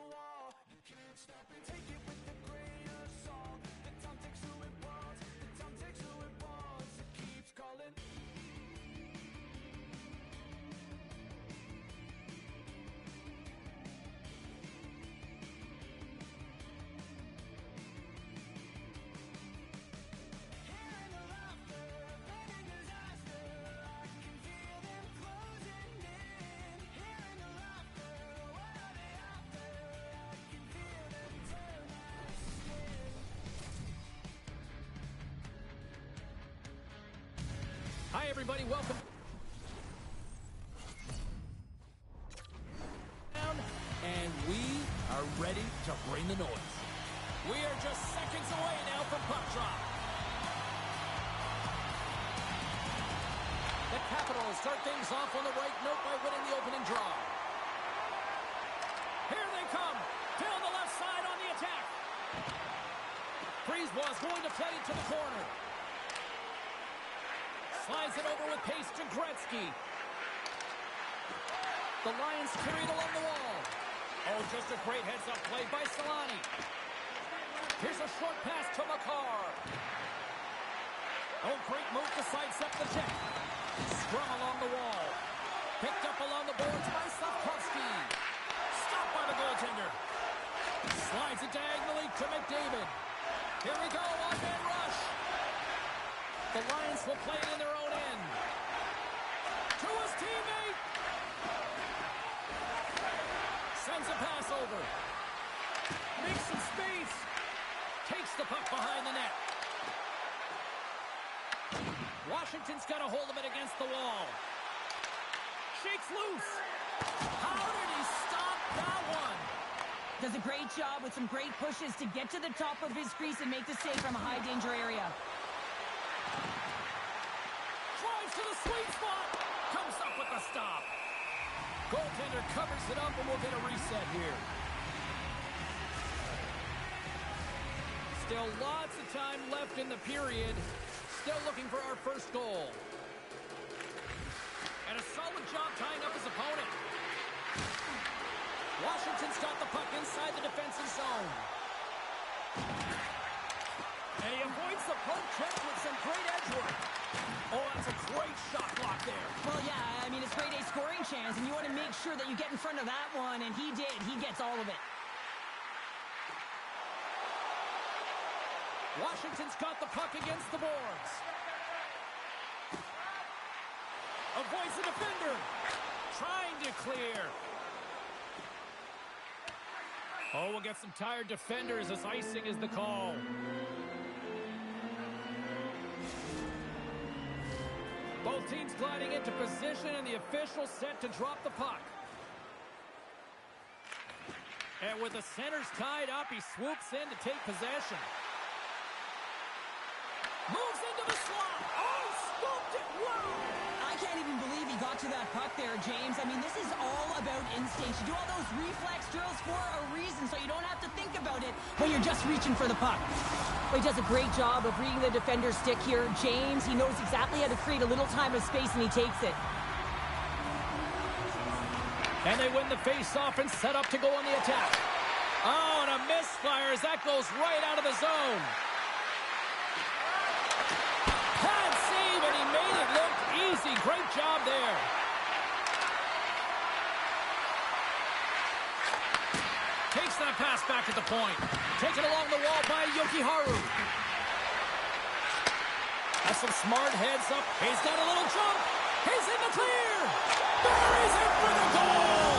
wall. You can't stop it. Take it with a grain of salt. The tongue takes who it wants. The tongue takes who it wants. It keeps calling. Hearing the laughter, planning disaster. I can feel them closing in. Hearing the laughter, what are they after? I can feel them tear my skin. Hi, everybody. Welcome. And we are ready to bring the noise. We are just seconds away now from puck drop. The Capitals start things off on the right note by winning the opening draw. Here they come. Down the left side on the attack. Brisebois going to play it to the corner. Slides it over with pace to Gretzky. The Lions carry it along the wall. Oh, just a great heads-up play by Solani. Here's a short pass to Makar. Oh, great move to sidestep the check. Scrum along the wall. Picked up along the boards by Slavkovsky. Stopped by the goaltender. Slides it diagonally to McDavid. Here we go, one-man rush. The Lions will play it in their own end. To his teammate. Sends a pass over. Makes some space. Takes the puck behind the net. Washington's got a hold of it against the wall. Shakes loose. How did he stop that one? Does a great job with some great pushes to get to the top of his crease and make the save from a high-danger area. Drives to the sweet spot. Comes up with the stop. Goaltender covers it up and we'll get a reset here. Still lots of time left in the period. Still looking for our first goal. And a solid job tying up his opponent. Washington's got the puck inside the defensive zone. And he avoids the poke check with some great edge work. Oh, that's a great shot block there. Well, yeah, I mean, it's grade A scoring chance, and you want to make sure that you get in front of that one, and he did. He gets all of it. Washington's got the puck against the boards. Avoids the defender. Trying to clear. Oh, we'll get some tired defenders as icing is the call. Both teams gliding into position and the official set to drop the puck. And with the centers tied up, he swoops in to take possession. Moves into the slot. Oh, scooped it. Wow. I can't even believe he got to that puck there, James. I mean, this is all about instinct. You do all those reflex drills for a reason, so you don't have to think about it when you're just reaching for the puck. He does a great job of reading the defender's stick here. James, he knows exactly how to create a little time of space, and he takes it. And they win the face-off and set up to go on the attack. Oh, and a misfire as that goes right out of the zone. Pad save, and he made it look easy. Great job there. Takes that pass back at the point. Taken along the wall by Yokiharu. Has some smart heads up. He's got a little jump. He's in the clear. Buries it for the goal.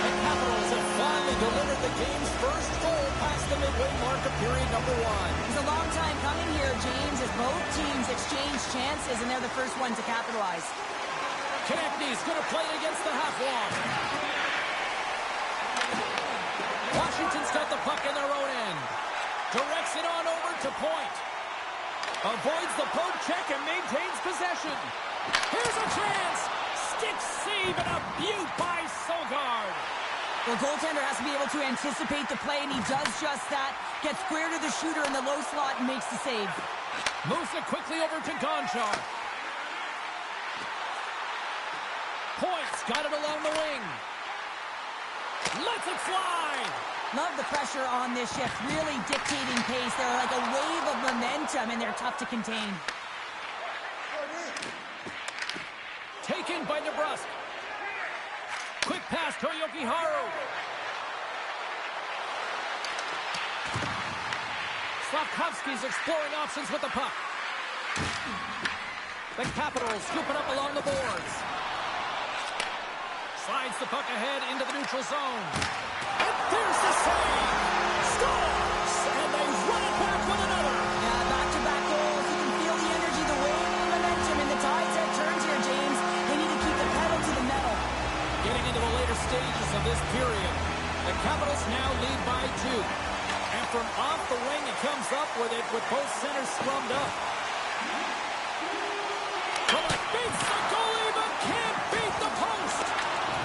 The Capitals have finally delivered the game's first goal past the midway mark of period number 1. It's a long time coming here, James, as both teams exchange chances, and they're the first one to capitalize. Konechny's going to play it against the half wall. Washington's got the puck in their own end. Directs it on over to point. Avoids the poke check and maintains possession. Here's a chance. Stick save and a beaut by Sogard. The goaltender has to be able to anticipate the play, and he does just that. Gets square to the shooter in the low slot and makes the save. Moves it quickly over to Gonchar. Got it along the wing. Lets it fly. Love the pressure on this shift, really dictating pace. They're like a wave of momentum, and they're tough to contain. Taken by DeBrusque. Quick pass to Jokiharju. Slafkovsky's exploring options with the puck. The Capitals scoop it up along the boards. Slides the puck ahead into the neutral zone. And there's the save. Scores! And they run it back with another. Yeah, back-to-back goals. You can feel the energy, the wave, the momentum, and the tide's head turns here, James. They need to keep the pedal to the metal. Getting into the later stages of this period, the Capitals now lead by 2. And from off the wing, he comes up with it with both centers scrummed up. From a beats the goalie, but can't beat the post.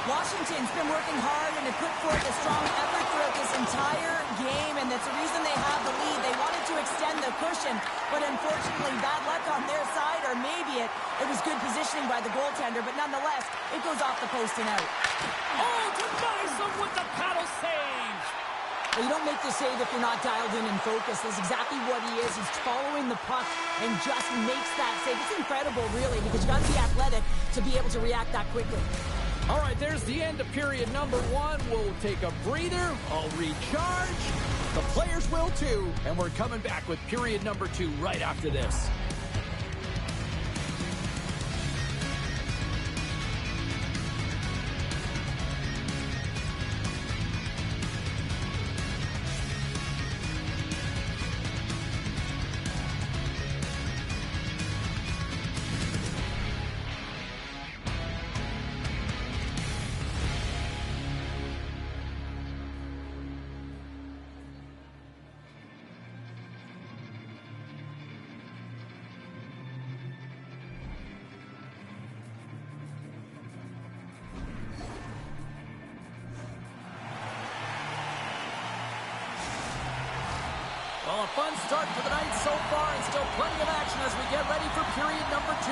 Washington's been working hard and have put forth a strong effort throughout this entire game, and that's the reason they have the lead. They wanted to extend the cushion, but unfortunately, bad luck on their side, or maybe it was good positioning by the goaltender, but nonetheless, it goes off the post and out. Oh, denies them with the paddle save. Well, you don't make the save if you're not dialed in and focused. That's exactly what he is. He's following the puck and just makes that save. It's incredible, really, because you got to be athletic to be able to react that quickly. All right, there's the end of period number 1. We'll take a breather. I'll recharge. The players will too. And we're coming back with period number 2 right after this. Well, a fun start for the night so far, and still plenty of action as we get ready for period number 2.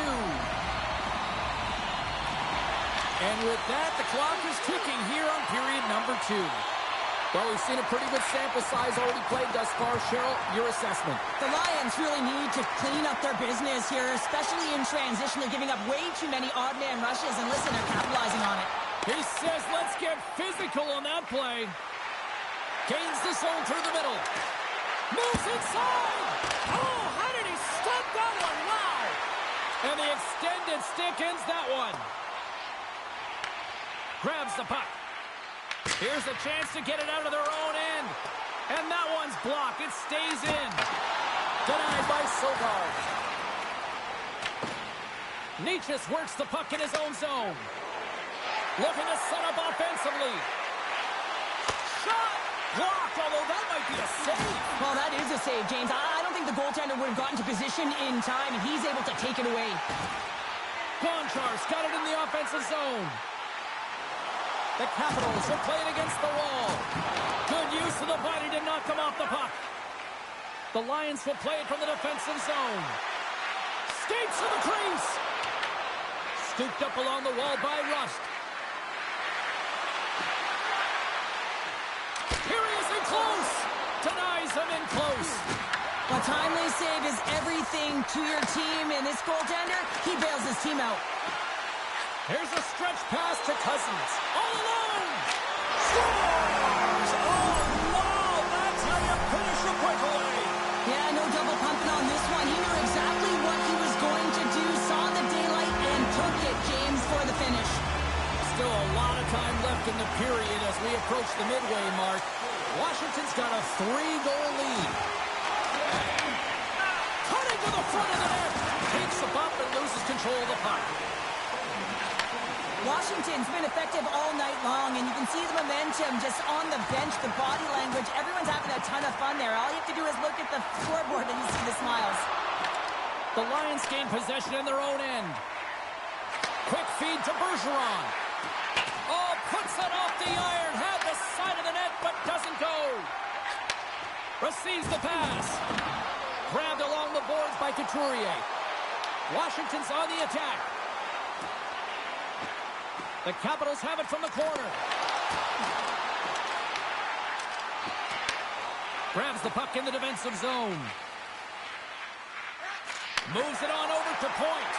And with that, the clock is ticking here on period number 2. Well, we've seen a pretty good sample size already played thus far. Cheryl, your assessment. The Lions really need to clean up their business here, especially in transition. They're giving up way too many odd man rushes, and listen, they're capitalizing on it. He says, let's get physical on that play. Gains the zone through the middle. Moves inside! Oh, how did he stop that one? Wow! And the extended stick ends that one. Grabs the puck. Here's a chance to get it out of their own end. And that one's blocked. It stays in. Denied by Sogard. Nietzsche works the puck in his own zone. Looking to set up offensively. Shot! Blocked, although that might be a save. Well, that is a save, James. I don't think the goaltender would have gotten to position in time, and he's able to take it away. Gonchar's got it in the offensive zone. The Capitals will play it against the wall. Good use of the body to knock them off the puck. The Lions will play it from the defensive zone. Skates to the crease. Scooped up along the wall by Rust. Here he is in close. Denies him in close. A timely save is everything to your team, and this goaltender, he bails his team out. Here's a stretch pass to Cousins. All alone. Scores! Oh, wow! That's how you finish a breakaway. Yeah, no double pumping on this one. He knew exactly what he was going to do, saw the daylight, and took it, James, for the finish. Still a lot of time left in the period as we approach the midway mark. Washington's got a 3-goal lead. Cutting to the front of the net. Takes the bump and loses control of the puck. Washington's been effective all night long, and you can see the momentum just on the bench, the body language. Everyone's having a ton of fun there. All you have to do is look at the scoreboard and you see the smiles. The Lions gain possession in their own end. Quick feed to Bergeron. Oh, puts it off the iron. Had the side of the net, but doesn't go. Receives the pass. Grabbed along the boards by Couturier. Washington's on the attack. The Capitals have it from the corner. Grabs the puck in the defensive zone. Moves it on over to point.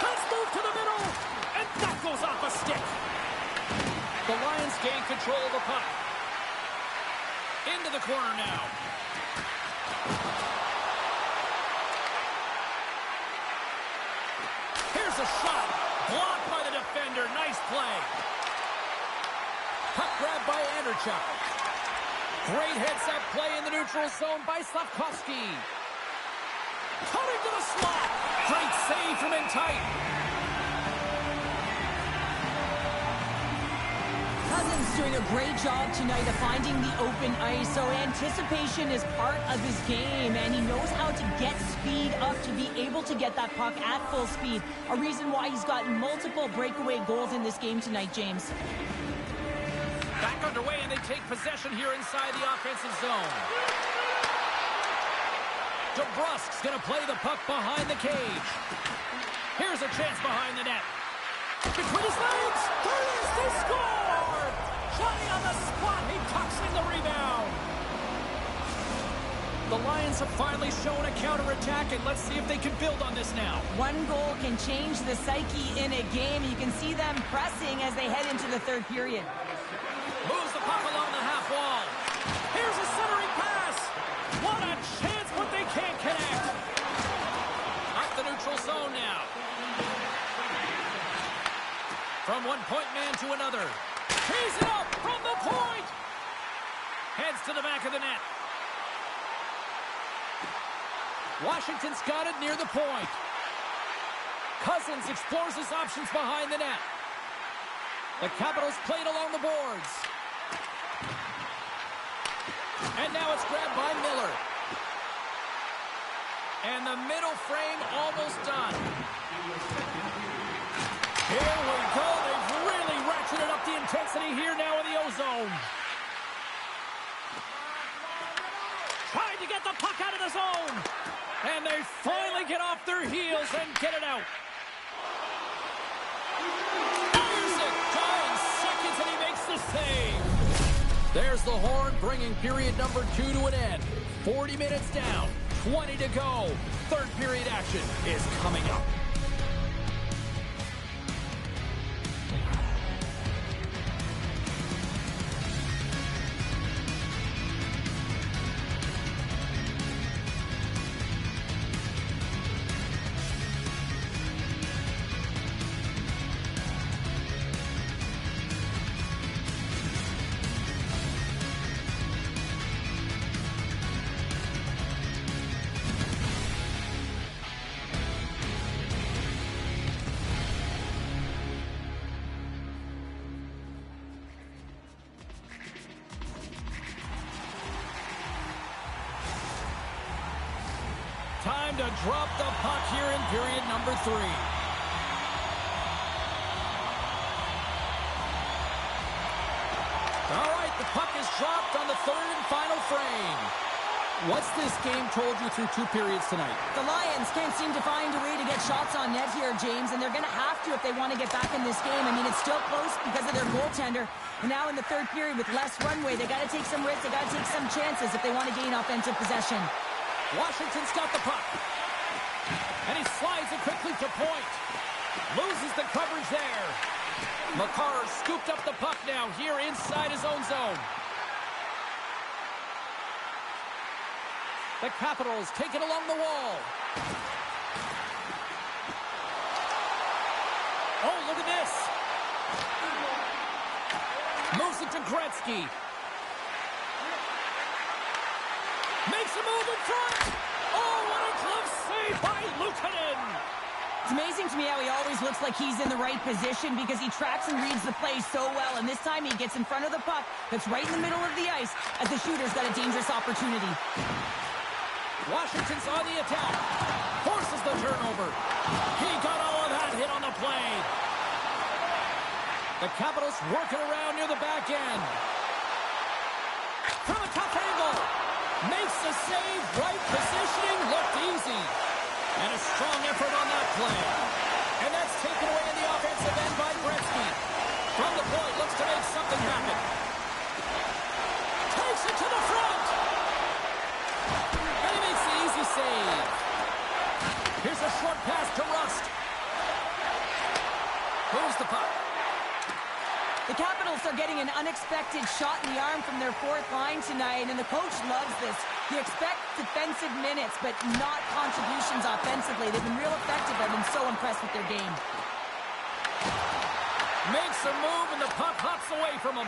Let's move to the middle. And that goes off a stick. The Lions gain control of the puck. Into the corner now. Here's a shot. Blocked by the defender. Nice play. Puck grabbed by Anderchuk. Great heads-up play in the neutral zone by Slafkovsky. Cutting to the slot. Great save from in tight. Cousins doing a great job tonight of finding the open ice, so anticipation is part of his game, and he knows how to get speed up to be able to get that puck at full speed. A reason why he's gotten multiple breakaway goals in this game tonight, James. Back underway, and they take possession here inside the offensive zone. DeBrusk's going to play the puck behind the cage. Here's a chance behind the net. Between his legs, there it is, they score! Johnny on the spot, he tucks in the rebound. The Lions have finally shown a counterattack, and let's see if they can build on this now. One goal can change the psyche in a game. You can see them pressing as they head into the third period. Moves the puck along the half wall. Here's a centering pass. What a chance, but they can't connect. Up the neutral zone now. From one point man to another. Tees it up from the point. Heads to the back of the net. Washington's got it near the point. Cousins explores his options behind the net. The Capitals played along the boards. And now it's grabbed by Miller. And the middle frame almost done. Here we go. They've really ratcheted up the intensity here now in the O-zone. Trying to get the puck out of the zone. And they finally get off their heels and get it out. There's it. 9 seconds and he makes the save. There's the horn, bringing period number 2 to an end. 40 minutes down, 20 to go. Third period action is coming up. Time to drop the puck here in period number 3. All right, the puck is dropped on the third and final frame. What's this game told you through 2 periods tonight? The Lions can't seem to find a way to get shots on net here, James, and they're going to have to if they want to get back in this game. I mean, it's still close because of their goaltender. And now in the third period with less runway, they got to take some risks, they got to take some chances if they want to gain offensive possession. Washington's got the puck. And he slides it quickly to point. Loses the coverage there. Makar scooped up the puck now here inside his own zone. The Capitals take it along the wall. Oh, look at this. Moves it to Gretzky. Makes a move in front. Oh, what a glove save by Luukkonen. It's amazing to me how he always looks like he's in the right position because he tracks and reads the play so well. And this time he gets in front of the puck that's right in the middle of the ice as the shooter's got a dangerous opportunity. Washington's on the attack. Forces the turnover. He got all of that hit on the play. The Capitals working around near the back end. From a tough angle. Makes the save. Right positioning. Looked easy. And a strong effort on that play. And that's taken away in the offensive end by The Capitals are getting an unexpected shot in the arm from their fourth line tonight, and the coach loves this. You expect defensive minutes, but not contributions offensively. They've been real effective. I've been so impressed with their game. Makes a move, and the puck hops away from him.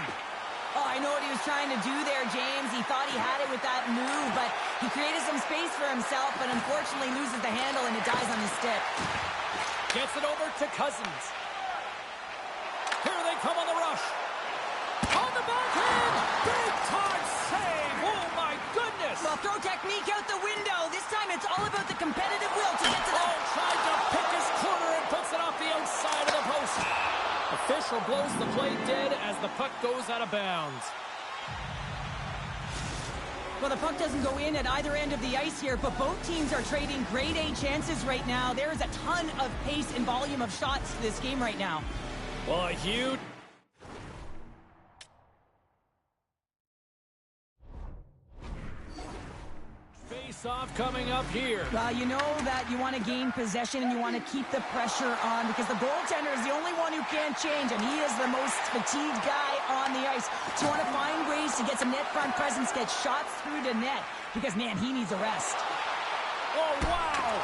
Oh, I know what he was trying to do there, James. He thought he had it with that move, but he created some space for himself, but unfortunately loses the handle, and it dies on his stick. Gets it over to Cousins. Here they come on the rush. On the backhand! Big time save! Oh, my goodness! Well, throw technique out the window. This time it's all about the competitive will to get to the... Oh, tried to pick his corner and puts it off the outside of the post. Official blows the play dead as the puck goes out of bounds. Well, the puck doesn't go in at either end of the ice here, but both teams are trading grade A chances right now. There is a ton of pace and volume of shots to this game right now. Well, a huge... face-off coming up here. Well, you know that you want to gain possession and you want to keep the pressure on because the goaltender is the only one who can't change, and he is the most fatigued guy on the ice. So you want to find ways to get some net front presence, get shots through the net, because, man, he needs a rest. Oh, wow!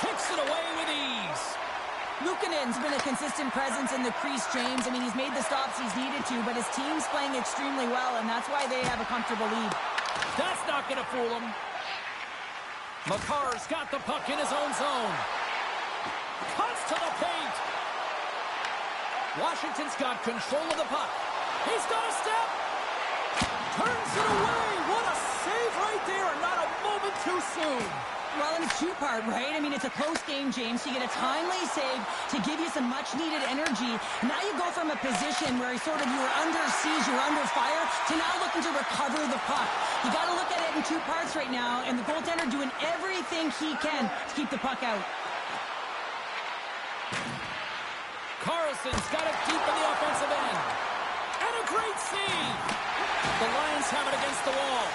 Kicks it away with ease. Luukkonen's been a consistent presence in the crease, James. I mean, he's made the stops he's needed to, but his team's playing extremely well, and that's why they have a comfortable lead. That's not going to fool him. Makar's got the puck in his own zone. Cuts to the paint. Washington's got control of the puck. He's got a step. Turns it away. What a save right there, and not a moment too soon. Well, and it's two-part, right? I mean, it's a close game, James. So you get a timely save to give you some much-needed energy. Now you go from a position where you were under siege, you were under fire, to now looking to recover the puck. You got to look at it in two parts right now, and the goaltender doing everything he can to keep the puck out. Carlson's got it deep in the offensive end. And a great save. The Lions have it against the wall.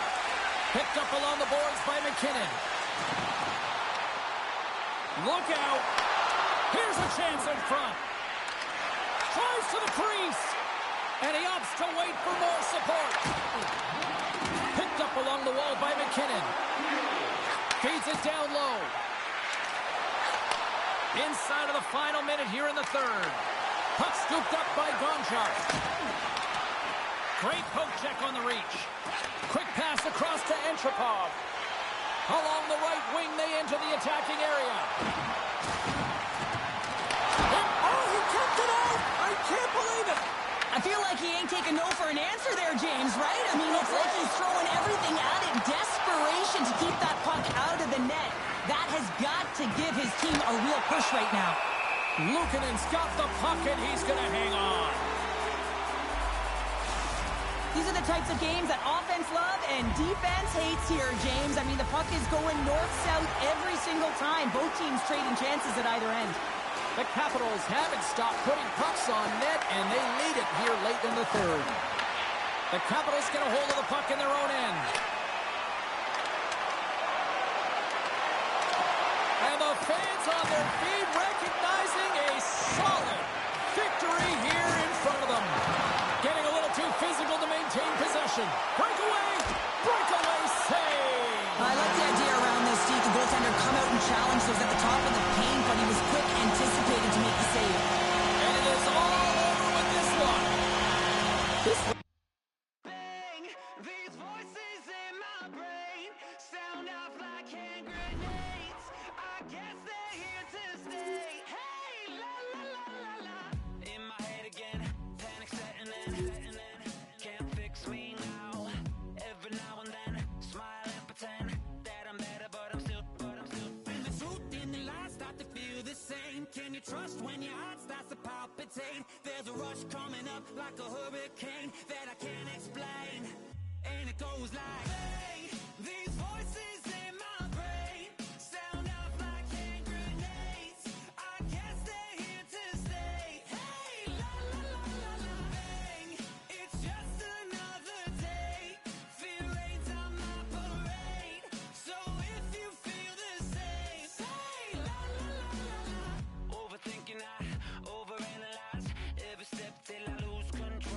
Picked up along the boards by McKinnon. Look out. Here's a chance in front. Tries to the crease. And he opts to wait for more support. Picked up along the wall by McKinnon. Feeds it down low. Inside of the final minute here in the third. Puck scooped up by Gonchar. Great poke check on the reach. Quick pass across to Antropov. Along the right wing, they enter the attacking area. Oh, he kept it out! I can't believe it! I feel like he ain't taking no for an answer there, James, right? I mean, it's like he's throwing everything at it. Desperation to keep that puck out of the net. That has got to give his team a real push right now. Luukkonen's got the puck, and he's going to hang on. These are the types of games that offense love and defense hates here, James. I mean, the puck is going north-south every single time. Both teams trading chances at either end. The Capitals haven't stopped putting pucks on net, and they lead it here late in the third. The Capitals get a hold of the puck in their own end. And the fans on their feet recognizing a solid victory here in front of them. Getting a little too physical to maintain possession. Breakaway save! I like the idea around this, Steve. The goaltender come out and challenge those at the top of the paint, but he was quick, anticipated to make the save. And it is all over with this one. Bang! These voices in my brain sound off like hand grenades. I guess they're here to stay. Hey, la la la la la. In my head again, panic setting in. Can't fix me now. Every now and then, smile and pretend that I'm better, but I'm still. And the truth and the lies start to feel the same. Can you trust when your heart starts to palpitate? There's a rush coming up like a hurricane that I can't explain. And it goes like, Bang! These voices in my brain sound off like hand grenades. I guess they're here to stay. Hey, la la la la la. Bang! It's just another day. Fear rains on my parade. So if you feel the same, say la la la la la. Overthinking, I overanalyze every step till I lose control.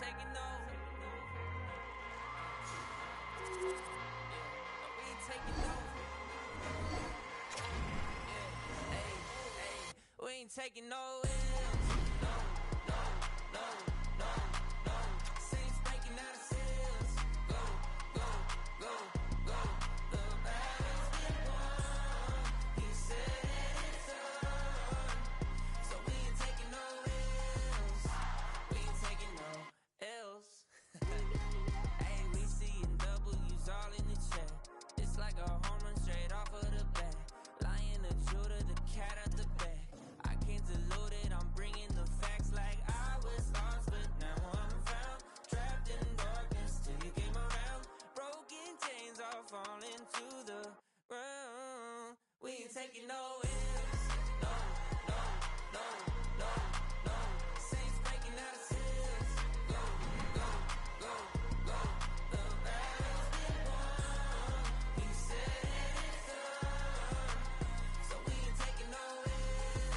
taking over. Yeah, we ain't taking over. Yeah, hey, we ain't taking no L's. No. Saints breaking out of seals. Go. The battle's been won. He said it's on. So we ain't taking no L's. We ain't taking no L's. Hey, we seeing W's all in the chat. It's like a home run straight off of the bat. Lion, the Judah, the cat out the bag. I can't dilute it, I'm bringing the facts like I was lost, but now I'm found. Trapped in darkness till you came around. Broken chains all falling to the ground. We ain't taking no L's. No. Saints breaking out of seals. Go. The battle's been won. He said it's on. So we ain't taking no L's.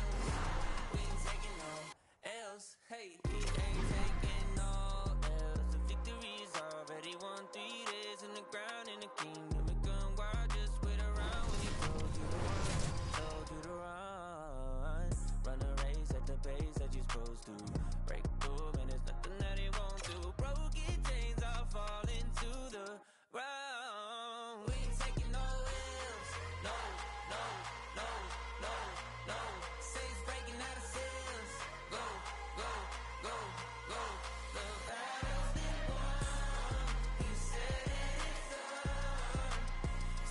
We ain't taking no L's. Hey, we ain't taking no L's. The victory is already won. 3 days in the ground in the kingdom of gun. Wild, just wait around when he told you to run. Run a race at the pace that you're supposed to. Break through, man, there's nothing that he won't do. Broken chains all falling to the ground. We ain't taking no L's. No. Saints breaking out of seals. Go. The battle's been won. He said it's on.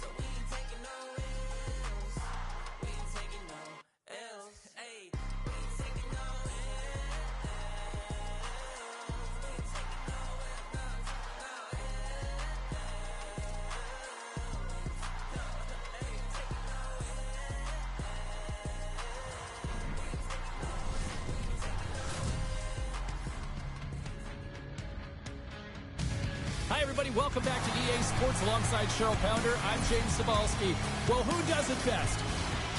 So we ain't taking no L's. We ain't taking no L's. Hey, we ain't taking no L's. We ain't taking no L's. Hi, everybody. Welcome back to EA Sports alongside Cheryl Pounder. I'm James Cebulski. Well, who does it best?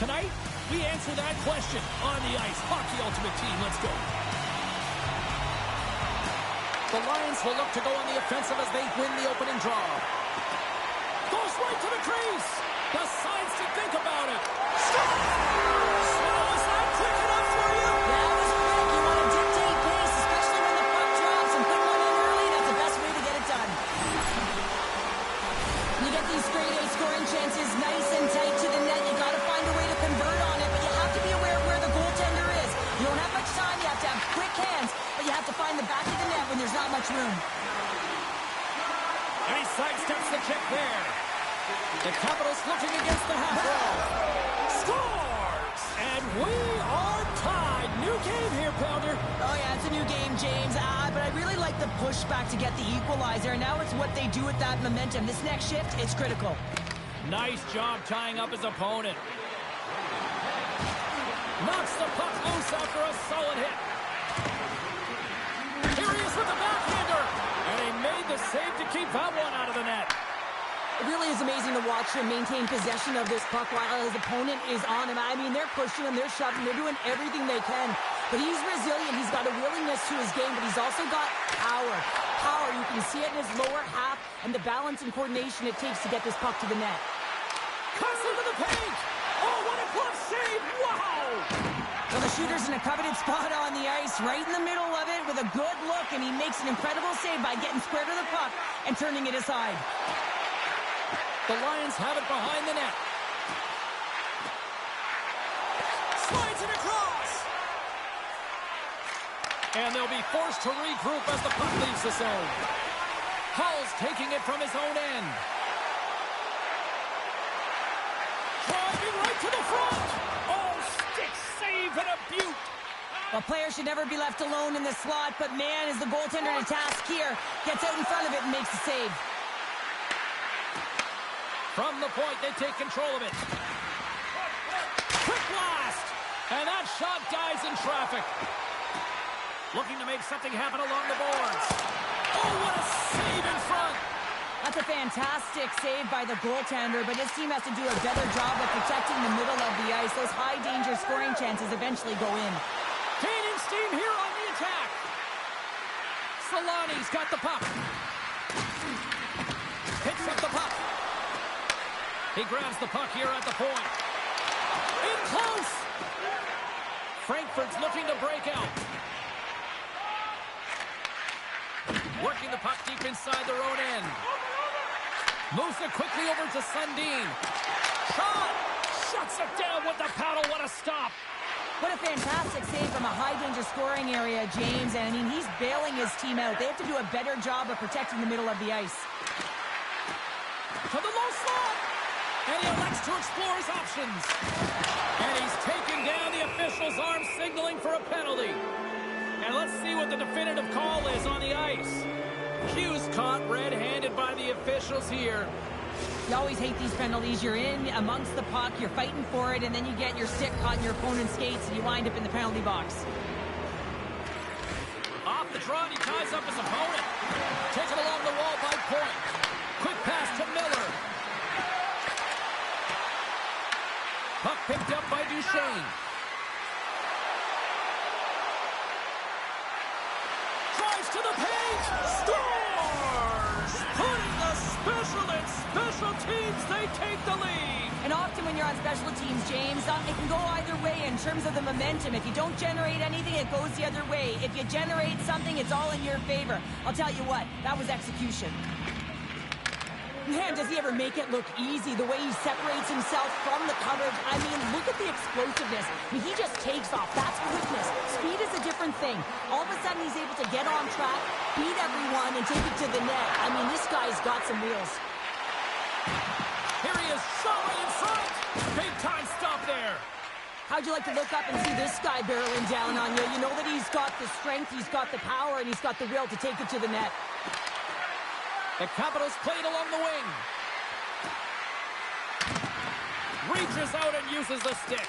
Tonight, we answer that question on the ice. Hockey Ultimate Team. Let's go. The Lions will look to go on the offensive as they win the opening draw. Goes right to the crease. Decides to think about it. Stop! Slow, is that quick enough for you? That was quick. You want to dictate pace, especially when the puck drops, and put one in early. That's the best way to get it done. You get these grade A scoring chances nice and tight to the net. You got to find a way to convert on it, but you have to be aware of where the goaltender is. You don't have much time. You have to have quick hands, but you have to find the back of the net when there's not much room. And he sidesteps the check there. The Capitals looking against the half wall. Scores! And we are tied. New game here, Pounder. Oh, yeah, it's a new game, James. But I really like the pushback to get the equalizer. And now it's what they do with that momentum. This next shift, it's critical. Nice job tying up his opponent. Knocks the puck loose after a solid hit. Here he is with the backhander. And he made the save to keep that one out of the net. It really is amazing to watch him maintain possession of this puck while his opponent is on him. I mean, they're pushing him, they're shoving, they're doing everything they can. But he's resilient, he's got a willingness to his game, but he's also got power. Power, you can see it in his lower half and the balance and coordination it takes to get this puck to the net. Cuts into the paint. Oh, what a glove save. Wow. Well, the shooter's in a coveted spot on the ice, right in the middle of it with a good look, and he makes an incredible save by getting square to the puck and turning it aside. The Lions have it behind the net. Slides it across. And they'll be forced to regroup as the puck leaves the zone. Hull's taking it from his own end. Driving right to the front. Oh, stick save and a beaut. A player should never be left alone in the slot, but man, is the goaltender to task here. Gets out in front of it and makes the save. From the point, they take control of it. Quick blast! And that shot dies in traffic. Looking to make something happen along the boards. Oh, what a save in front! That's a fantastic save by the goaltender, but his team has to do a better job of protecting the middle of the ice. Those high-danger scoring chances eventually go in. Gaining steam here on the attack. Solani's got the puck. Picks up the puck. He grabs the puck here at the point. In close! Frankfurt's looking to break out. Working the puck deep inside their own end. Moves it quickly over to Sundin. Shot! Shuts it down with the paddle. What a stop! What a fantastic save from a high-danger scoring area, James. And, I mean, he's bailing his team out. They have to do a better job of protecting the middle of the ice. To the low slot! And he elects to explore his options. And he's taken down. The official's arm signaling for a penalty. And let's see what the definitive call is on the ice. Hughes caught red-handed by the officials here. You always hate these penalties. You're in amongst the puck, you're fighting for it, and then you get your stick caught in your opponent's skates, and you wind up in the penalty box. Off the draw, and he ties up his opponent. Taken along the wall by Point. Quick pass to Miller. Puck picked up by Duchesne. Drives to the paint. Scores! Putting the special in special teams. They take the lead. And often when you're on special teams, James, it can go either way in terms of the momentum. If you don't generate anything, it goes the other way. If you generate something, it's all in your favor. I'll tell you what, that was execution. Man, does he ever make it look easy, the way he separates himself from the coverage. I mean, look at the explosiveness. I mean, he just takes off. That's quickness. Speed is a different thing. All of a sudden, he's able to get on track, beat everyone, and take it to the net. I mean, this guy's got some wheels. Here he is, shot right in front. Big time stop there. How'd you like to look up and see this guy barreling down on you? You know that he's got the strength, he's got the power, and he's got the will to take it to the net. The Capitals played along the wing. Reaches out and uses the stick.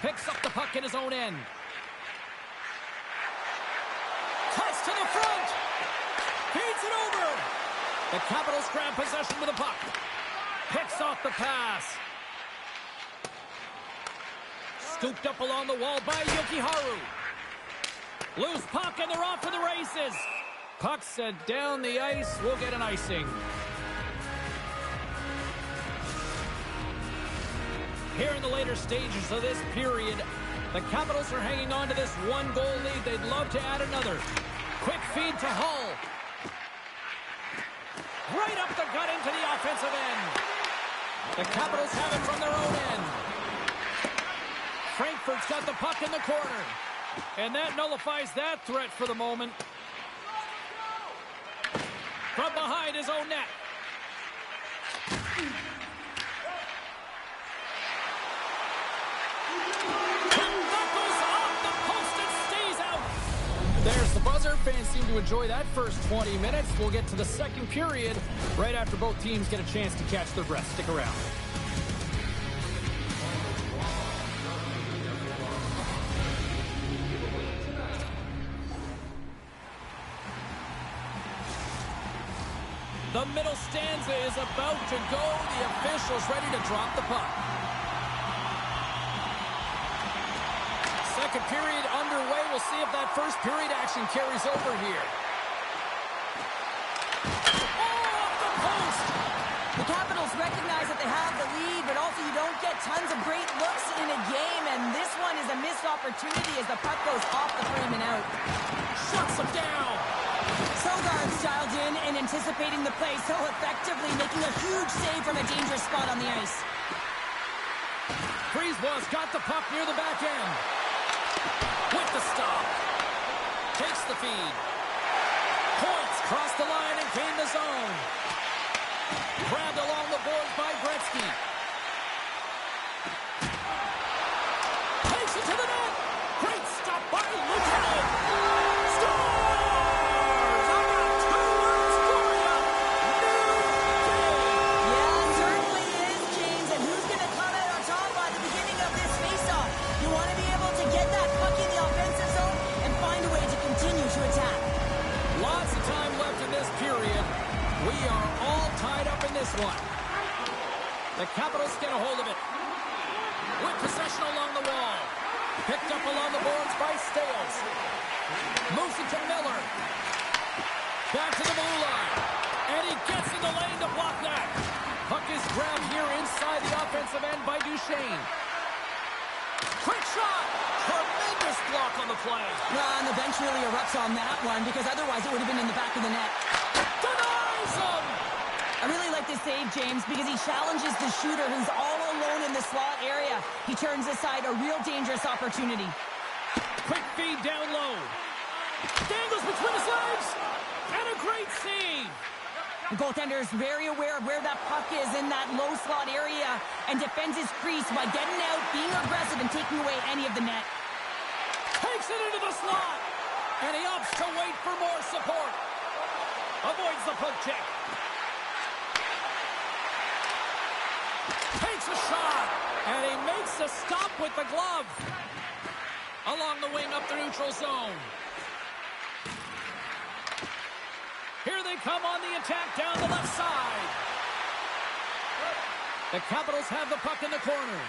Picks up the puck in his own end. Cuts to the front. Feeds it over. The Capitals grab possession with the puck. Picks off the pass. Scooped up along the wall by Yokiharu. Loose puck and they're off to the races. Puck sent down the ice. We'll get an icing. Here in the later stages of this period, the Capitals are hanging on to this one-goal lead. They'd love to add another. Quick feed to Hull. Right up the gut into the offensive end. The Capitals have it from their own end. Frankfurt's got the puck in the corner. And that nullifies that threat for the moment. From behind his own net. And that goes off the post and stays out. There's the buzzer. Fans seem to enjoy that first 20 minutes. We'll get to the second period right after both teams get a chance to catch their breath. Stick around. The middle stanza is about to go. The officials ready to drop the puck. Second period underway. We'll see if that first period action carries over here. Oh, off the post! The Capitals recognize that they have the lead, but also you don't get tons of great looks in a game, and this one is a missed opportunity as the puck goes off the frame and out. Shuts him down. Sogaard's dialed in and anticipating the play so effectively, making a huge save from a dangerous spot on the ice. Brisebois got the puck near the back end. With the stop. Takes the feed. Points cross the line and gain the zone. Grabbed along the boards by Gretzky. Takes it to the net. Great stop by Luukkonen. Scores! I got two words for you. Yeah, it certainly is, James. And who's going to come out on top by the beginning of this faceoff? You want to be able to get that puck in the offensive zone and find a way to continue to attack. Lots of time left in this period. We are all tied up in this one. The Capitals get a hold of it. With possession along the wall. Picked up along the boards by Stales. Moves it to Miller. Back to the blue line. And he gets in the lane to block that. Puck is grabbed here inside the offensive end by Duchesne. Quick shot. Tremendous block on the play. And the bench really erupts on that one because otherwise it would have been in the back of the net. Denies him. I really like this save, James, because he challenges the shooter who's all alone in the slot area. He turns aside a real dangerous opportunity. Quick feed down low. Dangles between his legs. And a great save. The goaltender is very aware of where that puck is in that low slot area and defends his crease by getting out, being aggressive, and taking away any of the net. Takes it into the slot. And he opts to wait for more support. Avoids the poke check. Takes a shot. And he makes a stop with the glove. Along the wing up the neutral zone. Here they come on the attack down the left side. The Capitals have the puck in the corner.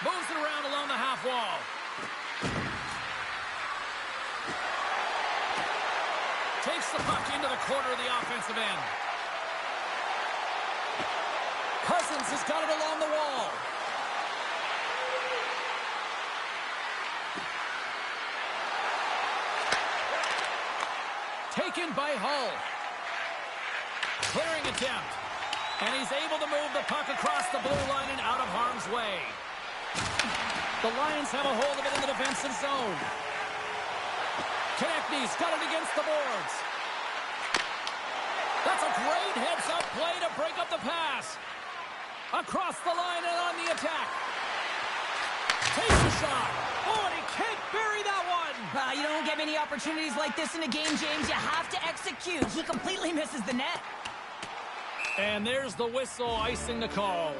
Moves it around along the half wall. Takes the puck into the corner of the offensive end. Cousins has got it along the wall. Taken by Hull. Clearing attempt. And he's able to move the puck across the blue line and out of harm's way. The Lions have a hold of it in the defensive zone. Konechny's got it against the boards. That's a great heads-up play to break up the pass. Across the line and on the attack. Takes a shot. Oh, and he can't bury that one. You don't get many opportunities like this in a game, James. You have to execute. He completely misses the net. And there's the whistle icing the call.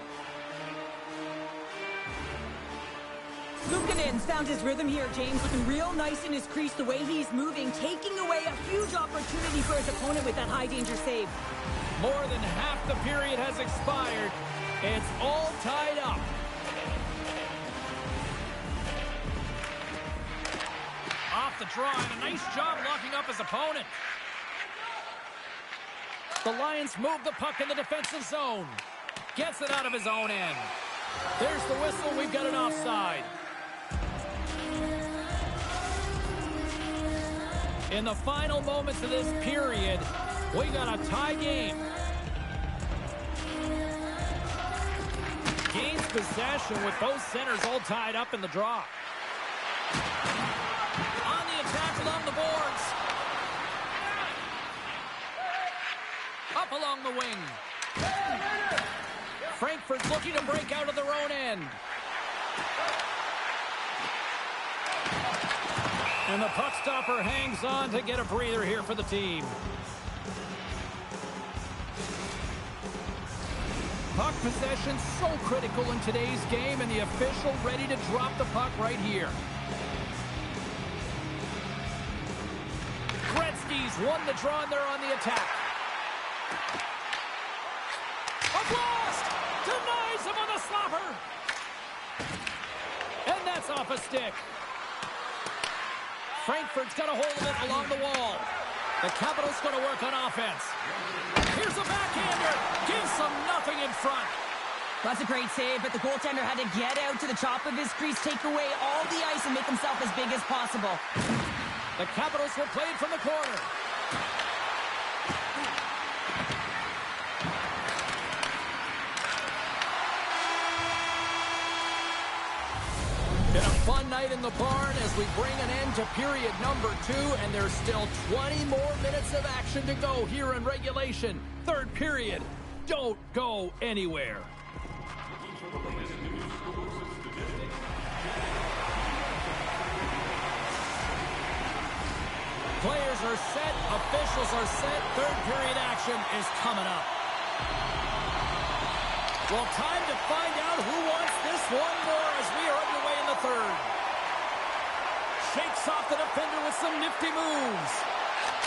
Luukkonen's found his rhythm here, James, looking real nice in his crease, the way he's moving, taking away a huge opportunity for his opponent with that high-danger save. More than half the period has expired. It's all tied up. Off the draw, and a nice job locking up his opponent. The Lions move the puck in the defensive zone. Gets it out of his own end. There's the whistle. We've got an offside. In the final moments of this period, we got a tie game. Gains possession with both centers all tied up in the draw. On the attack along the boards. Up along the wing. Frankfurt's looking to break out of their own end. And the puck stopper hangs on to get a breather here for the team. Puck possession so critical in today's game, and the official ready to drop the puck right here. Gretzky's won the draw, and they're on the attack. A blast! Denies him on the slapper! And that's off a stick. Frankfurt's got a hold of it along the wall. The Capitals going to work on offense. Here's a backhander. Gives them nothing in front. That's a great save, but the goaltender had to get out to the top of his crease, take away all the ice, and make himself as big as possible. The Capitals were played from the corner. Been a fun night in the barn as we bring an end to period number 2, and there's still 20 more minutes of action to go here in regulation. Third period. Don't go anywhere. Players are set, officials are set, third period action is coming up. Well, time to find out who wants this one more as we are underway in the third. Shakes off the defender with some nifty moves.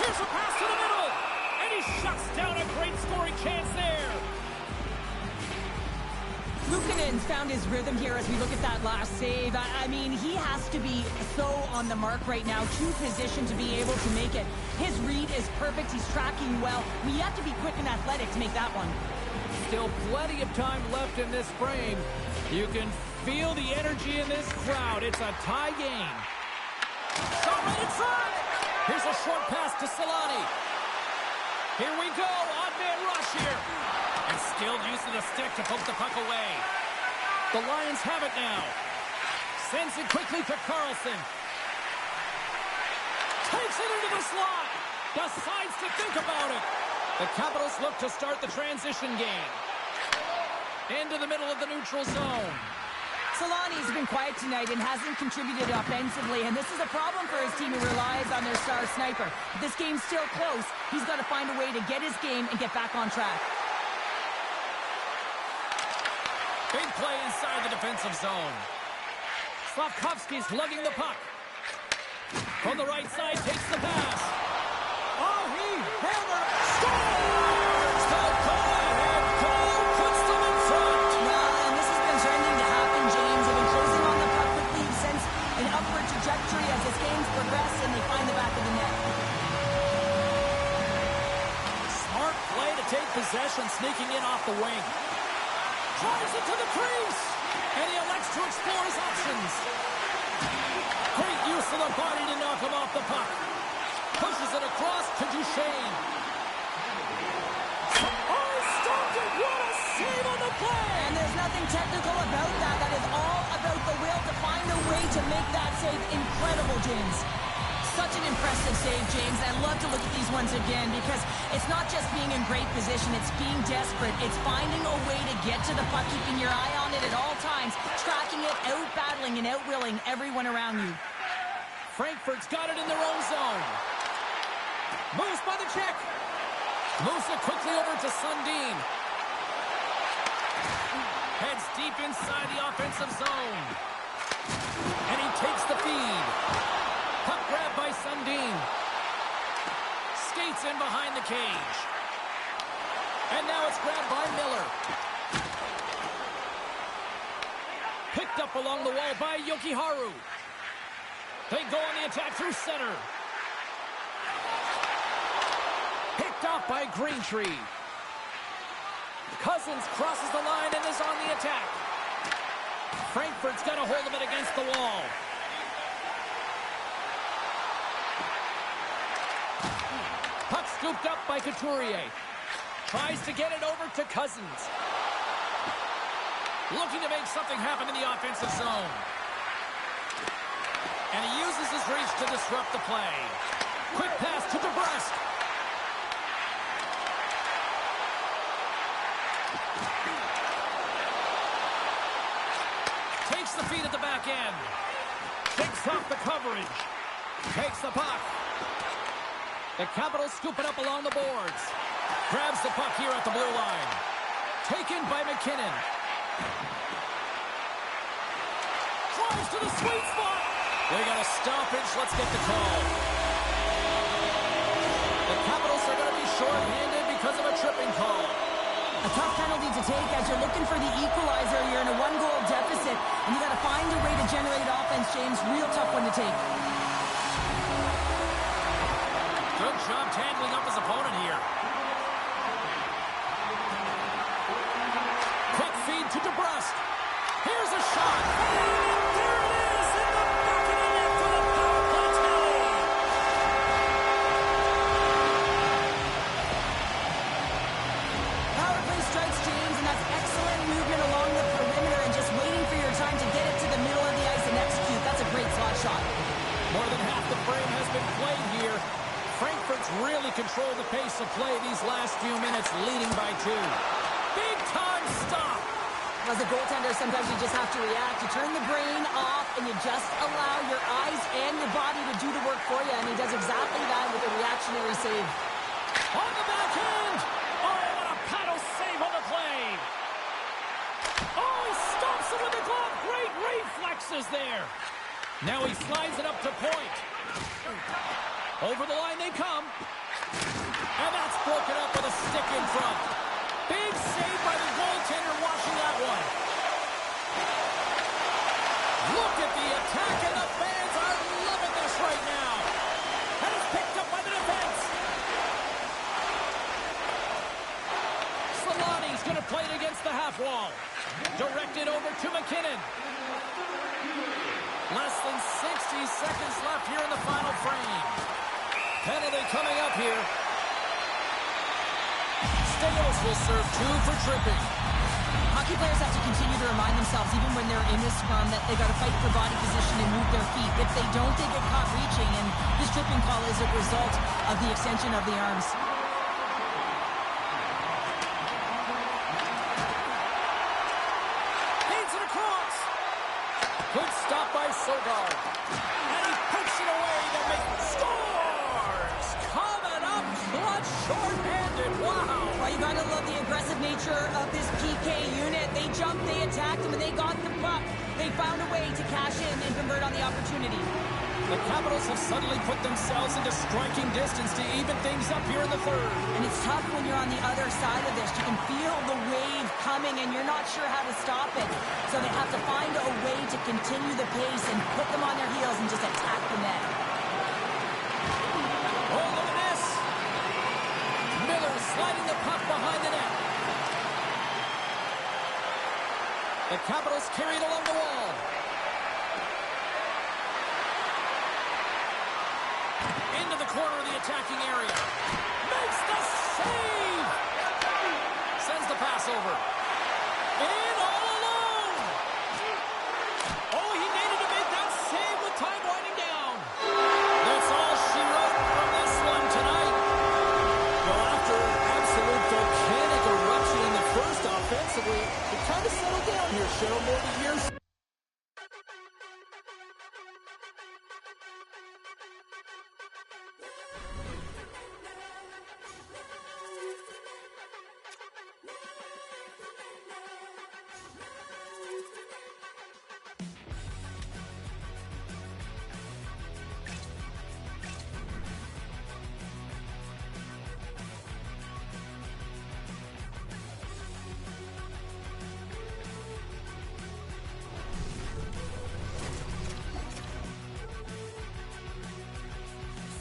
Here's a pass to the middle, and he shuts down a great scoring chance there. Luukkonen's found his rhythm here as we look at that last save. I mean, he has to be so on the mark right now, too positioned to be able to make it. His read is perfect. He's tracking well. We have to be quick and athletic to make that one. Still plenty of time left in this frame. You can feel the energy in this crowd. It's a tie game. Shot right in front. Here's a short pass to Solani. Here we go. Odd man rush here. And skilled use of the stick to poke the puck away. The Lions have it now. Sends it quickly to Carlson. Takes it into the slot. Decides to think about it. The Capitals look to start the transition game. Into the middle of the neutral zone. Solani's been quiet tonight and hasn't contributed offensively, and this is a problem for his team who relies on their star sniper. But this game's still close. He's got to find a way to get his game and get back on track. Big play inside the defensive zone. Slafkovsky's lugging the puck. From the right side, takes the pass. Oh, he hammered. Scores! The go-ahead goal puts them in front. Yeah, and this has been trending to happen, James. They've been closing on the puck quickly since an upward trajectory as this game's progressed, and they find the back of the net. Smart play to take possession, sneaking in off the wing. Drives it to the crease, and he elects to explore his options. Great use of the body to knock him off the puck. Pushes it across to Duchesne. Oh, stopped it! What a save on the play! And there's nothing technical about that. That is all about the will to find a way to make that save incredible, James. Such an impressive save, James. I love to look at these ones again because it's not just being in great position, it's being desperate. It's finding a way to get to the puck, keeping your eye on it at all times, tracking it, out-battling and out-willing everyone around you. Frankfurt's got it in their own zone. Moves by the check. Moves it quickly over to Sundin. Heads deep inside the offensive zone. And he takes the feed. Puck grab by Sundin. Skates in behind the cage. And now it's grabbed by Miller. Picked up along the wall by Jokiharju. They go on the attack through center. Picked up by Greentree. Cousins crosses the line and is on the attack. Frankfurt's got a hold of it against the wall. Puck scooped up by Couturier. Tries to get it over to Cousins. Looking to make something happen in the offensive zone. And he uses his reach to disrupt the play. Quick pass to DeBrusque. Takes the feed at the back end. Shakes off the coverage. Takes the puck. The Capitals scoop it up along the boards. Grabs the puck here at the blue line. Taken by McKinnon. Drives to the sweet spot. They got a stoppage. Let's get the call. The Capitals are going to be short-handed because of a tripping call. A tough penalty to take as you're looking for the equalizer. You're in a one-goal deficit, and you got to find a way to generate offense, James. Real tough one to take. Good job tangling up his opponent here. Quick feed to DeBrusque. Here's a shot. And there it is in the back of the net for the power play tally. Power play strikes, James, and that's excellent movement along the perimeter and just waiting for your time to get it to the middle of the ice and execute. That's a great slot shot. More than half the frame has been played here. Frankfurt's really controlled the pace of play these last few minutes, leading by 2. Big time stop. As a goaltender, sometimes you just have to react. You turn the brain off, and you just allow your eyes and your body to do the work for you, and he does exactly that with a reactionary save. On the backhand. Oh, what a paddle save on the play. Oh, he stops it with the glove. Great reflexes there. Now he slides it up to point. Over the line they come. And that's broken up with a stick in front. Big save by the goaltender watching that one. wall. Directed over to McKinnon. Less than 60 seconds left here in the final frame. Penalty coming up here. Stales will serve 2 for tripping. Hockey players have to continue to remind themselves, even when they're in this scrum, that they got to fight for body position and move their feet. If they don't, they get caught reaching, and this tripping call is a result of the extension of the arms. Feeds it across. Good stop by Sogard. And he puts it away to make scores. Coming up clutch, short-handed. Wow. Well, you gotta love the aggressive nature of this PK unit. They jumped, they attacked him, and they got the puck. They found a way to cash in and convert on the opportunity. The Capitals have suddenly put themselves into striking distance to even things up here in the third. And it's tough when you're on the other side of this. You can feel the wave coming, and you're not sure how to stop it. So they have to find a way to continue the pace and put them on their heels and just attack the net. Oh, look at this. Miller sliding the puck behind the net. The Capitals carry it along the wall. Into the corner of the attacking area. Makes the save! Sends the pass over. In all alone! Oh, he needed to make that save with time winding down. That's all she wrote from this one tonight. Well, after absolute volcanic eruption in the first offensively, it kind of settled down here, Cheryl, more to years.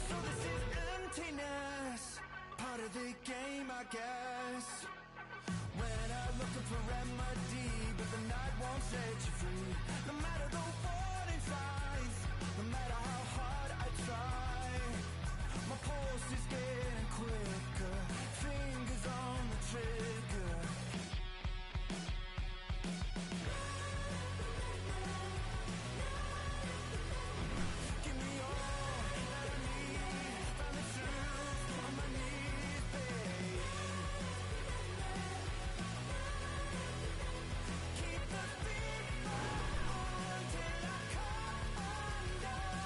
So this is emptiness, part of the game, I guess. When I'm looking for remedy, but the night won't set you free. No matter the warning signs, no matter how hard I try, my pulse is getting quicker, fingers on the trigger. Give me all that I need, find the truth on my knees, babe. Keep the beat on till I come undone.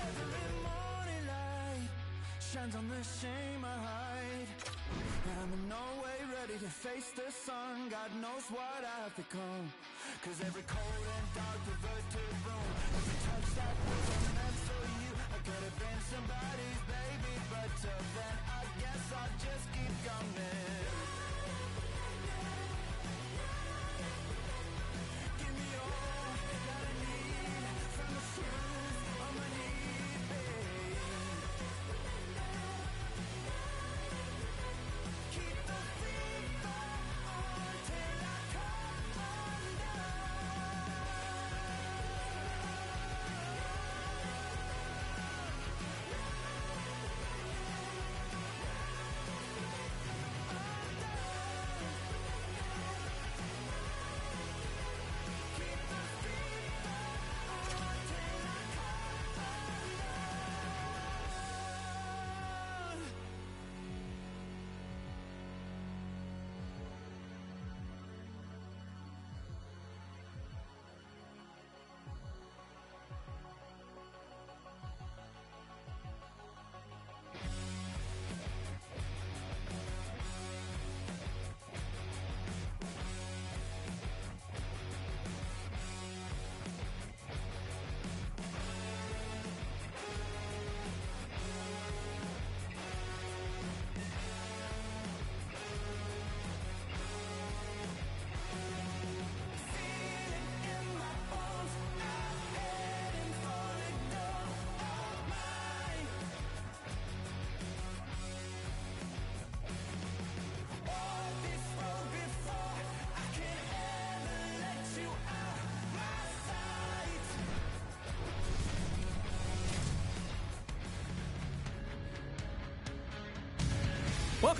Every morning light shines on the shame I hide. And I'm in no way ready to face the sun. God knows what I've become. Cause every cold and dark perverted room, every touch that wasn't meant for you, I could have been somebody's baby, but till then I guess I'll just keep coming. Give me all that I need, from the truth on my knees, babe. Keep the beat on till I come undone.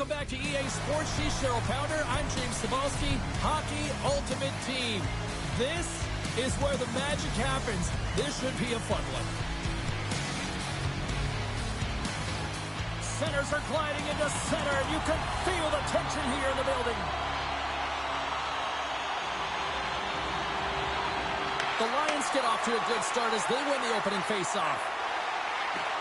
Welcome back to EA Sports. She's Cheryl Pounder. I'm James Cebulski. Hockey Ultimate Team. This is where the magic happens. This should be a fun one. Centers are gliding into center. You can feel the tension here in the building. The Lions get off to a good start as they win the opening faceoff.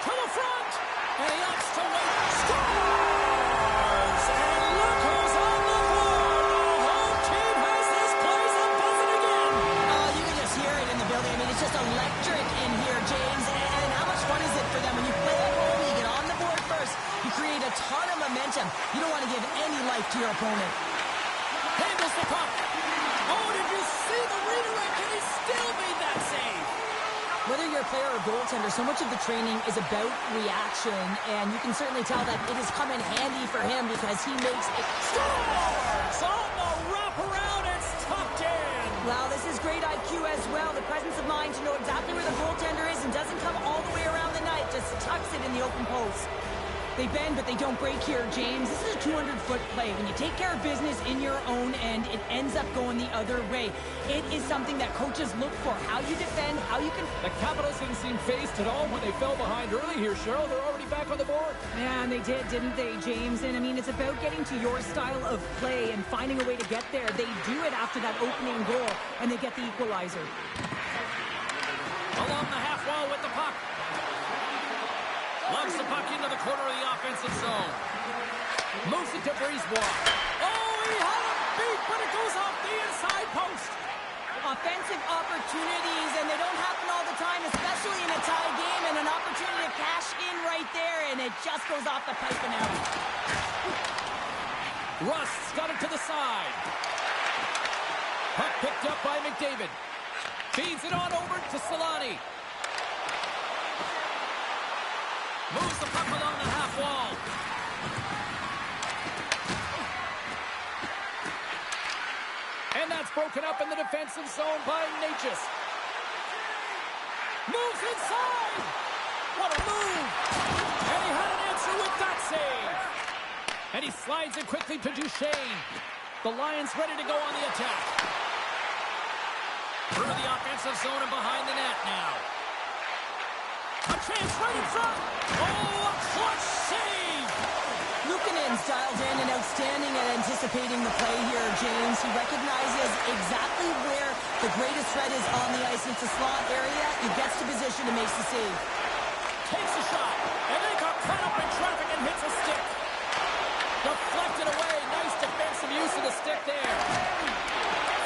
To the front! And he opts to wait. Scores! And look who's on the board! The home team has this place a buzzing again! Oh, you can just hear it in the building. I mean, it's just electric in here, James. And how much fun is it for them when you play at home, you get on the board first, you create a ton of momentum. You don't want to give any life to your opponent. Handles the puck. Oh, did you see the redirect? And he still made that save. Whether you're a player or goaltender, so much of the training is about reaction, and you can certainly tell that it has come in handy for him because he makes it. Scores! On the wraparound, it's tucked in. Wow, this is great IQ as well. The presence of mind to know exactly where the goaltender is and doesn't come all the way around the net, just tucks it in the open post. They bend, but they don't break here, James. This is a 200-foot play. When you take care of business in your own end, it ends up going the other way. It is something that coaches look for. How you defend, how you can... The Capitals didn't seem phased at all when they fell behind early here, Cheryl. They're already back on the board. Yeah, and they did, didn't they, James? And, I mean, it's about getting to your style of play and finding a way to get there. They do it after that opening goal, and they get the equalizer. Along the half wall with the puck. Lugs the puck into the corner of the offensive zone. Moves it to Brisebois. Oh, he had him beat, but it goes off the inside post. Offensive opportunities, and they don't happen all the time, especially in a tie game, and an opportunity to cash in right there, and it just goes off the pipe and out. Rust's got it to the side. Puck picked up by McDavid. Feeds it on over to Solani. Moves the puck along the half wall. And that's broken up in the defensive zone by Natchez. Moves inside. What a move. And he had an answer with that save. And he slides it quickly to Duchesne. The Lions ready to go on the attack. Through the offensive zone and behind the net now. A chance right in front. Oh, a clutch save. Luukkonen's dialed in and outstanding at anticipating the play here, James. He recognizes exactly where the greatest threat is on the ice. It's a slot area. He gets to position and makes the save. Takes a shot. And they got caught up in traffic and hits a stick. Deflected away. Nice defensive use of the stick there.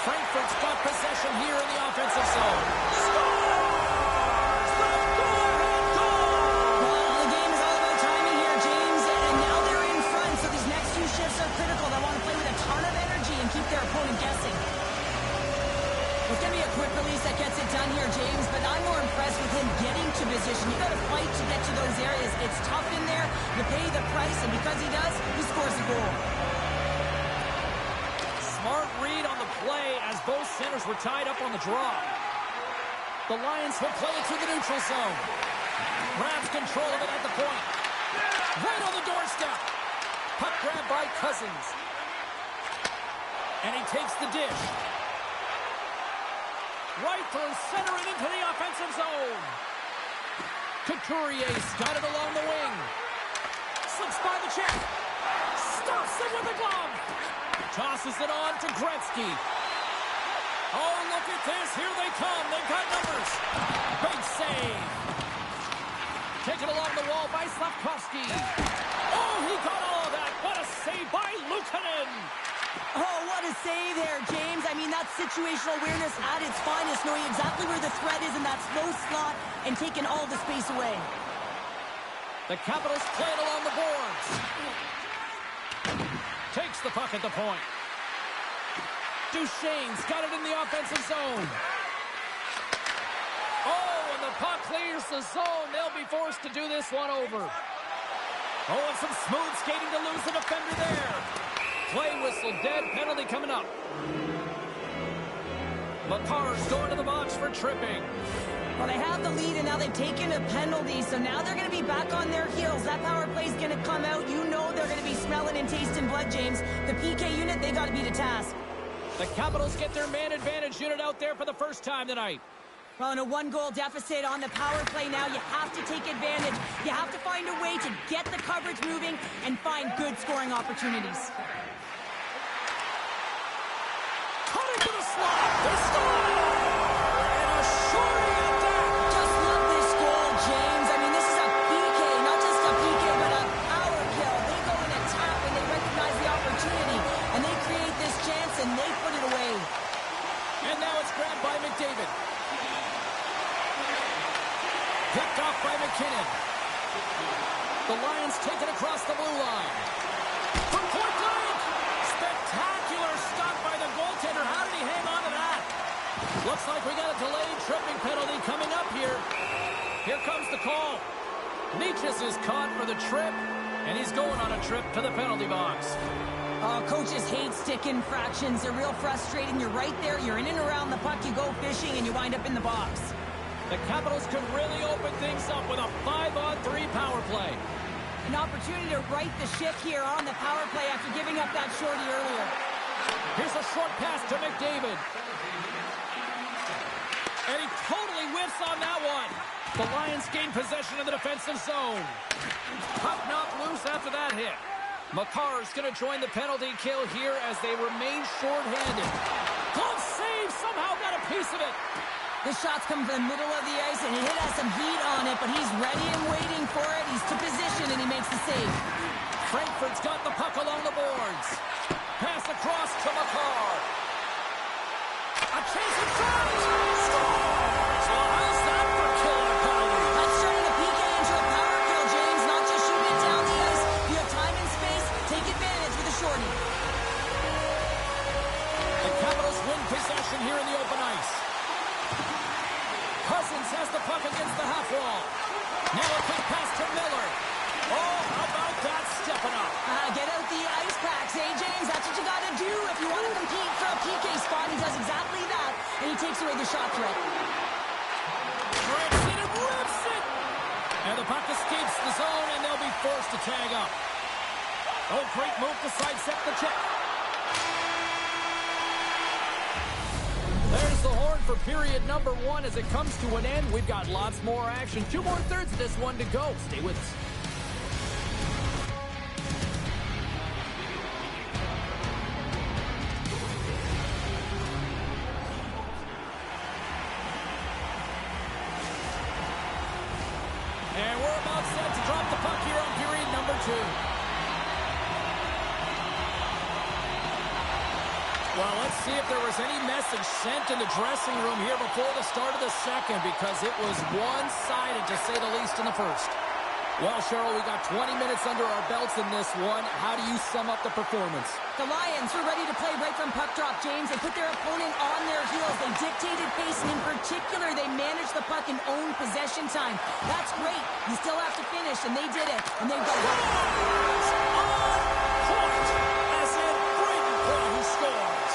Frankfurt's got possession here in the offensive zone. Scores! Critical. They want to play with a ton of energy and keep their opponent guessing. It's going to be a quick release that gets it done here, James, but I'm more impressed with him getting to position. You got to fight to get to those areas. It's tough in there. You pay the price, and because he does, he scores the goal. Smart read on the play as both centers were tied up on the draw. The Lions will play it to the neutral zone. Grabs control of it at the point. Right on the doorstep. Puck grab by Cousins. And he takes the dish. Right through center and into the offensive zone. Couturier's got it along the wing. Slips by the check. Stops it with a glove. Tosses it on to Gretzky. Oh, look at this. Here they come. They've got numbers. Big save. Taken along the wall by Slafkovsky. Oh, he got all of that. What a save by Luukkonen. Oh, what a save there, James. I mean, that's situational awareness at its finest, knowing exactly where the threat is in that slow slot and taking all the space away. The Capitals play it along the boards. Takes the puck at the point. Duchesne's got it in the offensive zone. Oh, and the puck clears the zone. They'll be forced to do this one over. Oh, and some smooth skating to lose the defender there. Play whistle, dead, penalty coming up. McCarr's going to the box for tripping. Well, they have the lead, and now they've taken a penalty, so now they're going to be back on their heels. That power play is going to come out. You know they're going to be smelling and tasting blood, James. The PK unit, they got to be the task. The Capitals get their man advantage unit out there for the first time tonight. Well, in a one-goal deficit on the power play now, you have to take advantage. You have to find a way to get the coverage moving and find good scoring opportunities. Cut into the slot. They score! And a shorty at that. Just love this goal, James. I mean, this is a PK, not just a PK, but a power kill. They go in attack when they recognize the opportunity, and they create this chance, and they put it away. And now it's grabbed by McDavid. Picked off by McKinnon. The Lions take it across the blue line. From point blank! Spectacular stop by the goaltender. How did he hang on to that? Looks like we got a delayed tripping penalty coming up here. Here comes the call. Necas is caught for the trip, and he's going on a trip to the penalty box. Coaches hate stick infractions. They're real frustrating. You're right there. You're in and around the puck. You go fishing, and you wind up in the box. The Capitals could really open things up with a 5-on-3 power play. An opportunity to right the ship here on the power play after giving up that shorty earlier. Here's a short pass to McDavid. And he totally whiffs on that one. The Lions gain possession of the defensive zone. Puck knocked loose after that hit. McCarr's going to join the penalty kill here as they remain short-handed. Glove save, somehow got a piece of it. This shot's coming from the middle of the ice, and he has some heat on it, but he's ready and waiting for it. He's to position, and he makes the save. Frankfurt's got the puck along the boards. Pass across to McCarr. A chance in front. Scores! Well, how's that for killing a penalty? That's turning a PK into a power kill, James. Not just shooting it down the ice. If you have time and space, take advantage with a shorty. The Capitals win possession here in the open ice. Cousins has the puck against the half wall. Now a quick pass to Miller. Oh, how about that stepping up? Get out the ice packs, James? That's what you got to do if you want to compete for a PK spot. He does exactly that, and he takes away the shot threat. Rips it and rips it! And the puck escapes the zone, and they'll be forced to tag up. Oh, great move to sidestep the check. There's the horn for period number 1 as it comes to an end. We've got lots more action. 2 more thirds of this one to go. Stay with us. And we're about set to drop the puck here on period number 2. Well, let's see if there was any message sent in the dressing room here before the start of the second, because it was one-sided, to say the least, in the first. Well, Cheryl, we got 20 minutes under our belts in this one. How do you sum up the performance? The Lions were ready to play right from puck drop, James. They put their opponent on their heels. They dictated pace, and in particular, they managed the puck and owned possession time. That's great. You still have to finish, and they did it. And they've got on point, as in Braden Point who scores.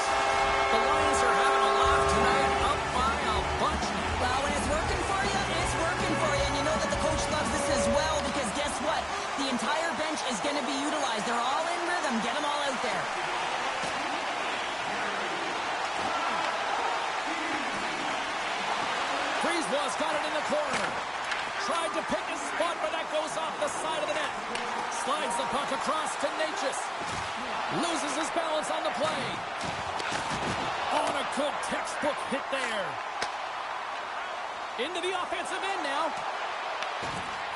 The Lions are having a laugh tonight, up by a bunch. Well, when it's working for you, it's working for you. And you know that the coach loves this as well, because guess what? The entire bench is going to be utilized. They're all in rhythm. Get them all out there. Brisebois got it in the corner. Tried to pick his spot, but that goes off the side of the net. Slides the puck across to Necas. Loses his balance on the play. On a good textbook hit there. Into the offensive end now.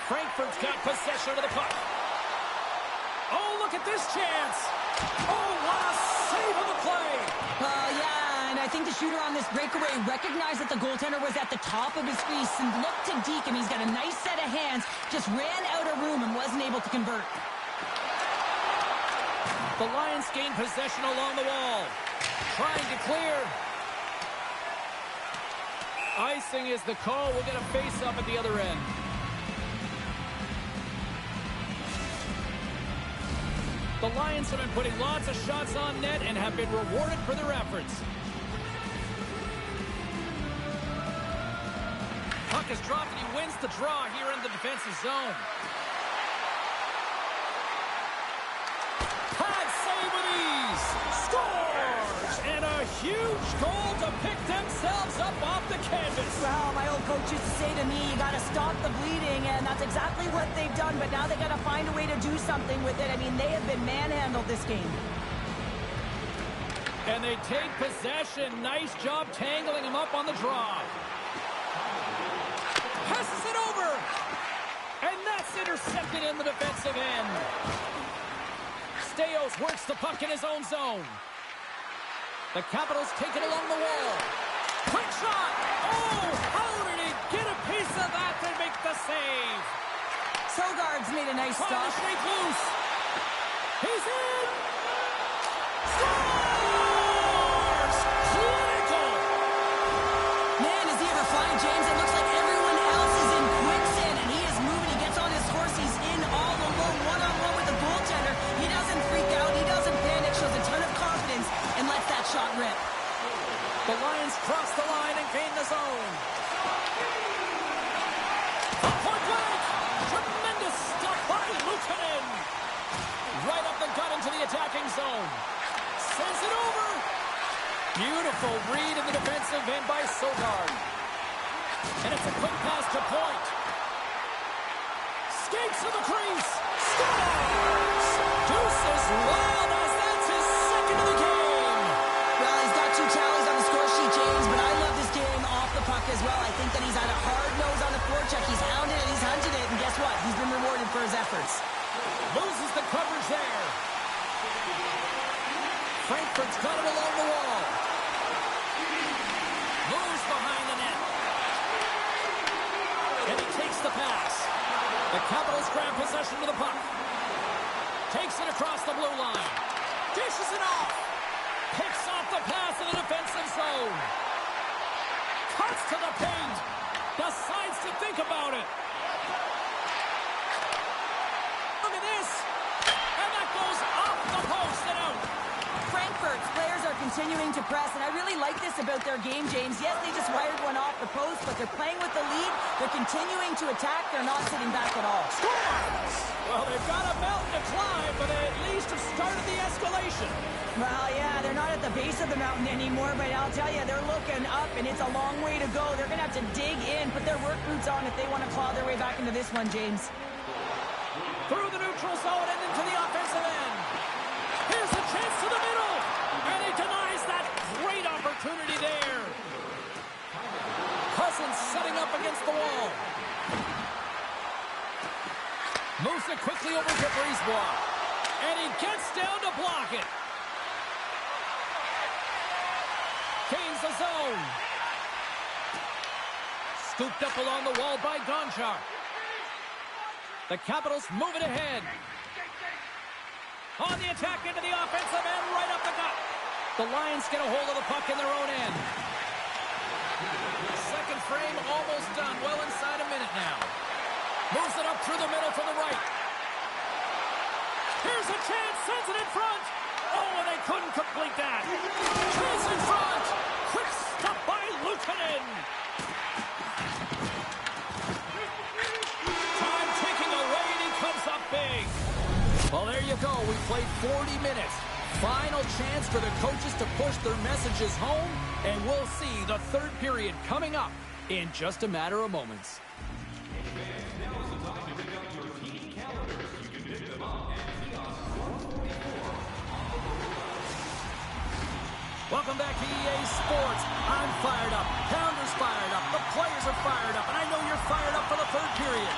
Frankfurt's got possession of the puck. Oh, look at this chance. Oh, what a save of the play. Yeah, and I think the shooter on this breakaway recognized that the goaltender was at the top of his crease and looked to deke him. He's got a nice set of hands, just ran out of room and wasn't able to convert. The Lions gain possession along the wall. Trying to clear. Icing is the call. We'll get a face-up at the other end. The Lions have been putting lots of shots on net and have been rewarded for their efforts. is dropped, and he wins the draw here in the defensive zone. Pad save with ease. Scores! And a huge goal to pick themselves up off the canvas. Well, my old coach used to say to me, you got to stop the bleeding, and that's exactly what they've done, but now they got to find a way to do something with it. I mean, they have been manhandled this game. And they take possession. Nice job tangling him up on the draw. Passes it over. And that's intercepted in the defensive end. Staios works the puck in his own zone. The Capitals take it along the wall. Quick shot. Oh, how did he get a piece of that to make the save? Sogard's made a nice stop. Straight loose. He's in. Scores! Critical! Man, is he ever flying, James? It looks like everyone else is in quicksand, and he is moving. He gets on his horse. He's in all alone, one-on-one with the goaltender. He doesn't freak out. He doesn't panic. Shows a ton of confidence and lets that shot rip. The Lions cross the line and gain the zone. From point blank! Tremendous stop by Luukkonen! Right up the gut into the attacking zone. Sends it over. Beautiful read in the defensive end by Sogard. And it's a quick pass to point. Skates to the crease. Scores! Deuces wild as that's his second of the game. Well, he's got 2 tallies on the score sheet, James, but I love this game off the puck as well. I think that he's had a hard nose on the forecheck. He's hounded it, he's hunted it, and guess what? He's been rewarded for his efforts. Loses the coverage there. Frankfurt's got it along the wall. Moves behind the net. And he takes the pass. The Capitals grab possession to the puck. Takes it across the blue line. Dishes it off. Picks off the pass in the defensive zone. Cuts to the paint. Decides to think about it. Look at this. And that goes off the post and out. Frankfurt's players are continuing to press, and I really like this about their game, James. Yes, they just wired one off the post, but they're playing with the lead. They're continuing to attack. They're not sitting back at all. Scores! Well, they've got a mountain to climb, but they at least have started the escalation. Well, yeah, they're not at the base of the mountain anymore, but I'll tell you, they're looking up, and it's a long way to go. They're going to have to dig in, put their work boots on if they want to claw their way back into this one, James. Through the neutral zone and into the offensive end. Here's a chance to the middle, and he denies that great opportunity there. Cousins setting up against the wall. Moves it quickly over to Brisebois, and he gets down to block it. Gains the zone. Scooped up along the wall by Gonchar. The Capitals move it ahead. On the attack into the offensive end, right up the gut. The Lions get a hold of the puck in their own end. Second frame almost done, well inside a minute now. Moves it up through the middle to the right. Here's a chance, sends it in front. Oh, and they couldn't complete that. Chase in front. Quick stop by Luukkonen. Time ticking away, and he comes up big. Well, there you go. We played 40 minutes. Final chance for the coaches to push their messages home, and we'll see the third period coming up in just a matter of moments. Welcome back to EA Sports. I'm fired up. Pounder's fired up. The players are fired up. And I know you're fired up for the third period.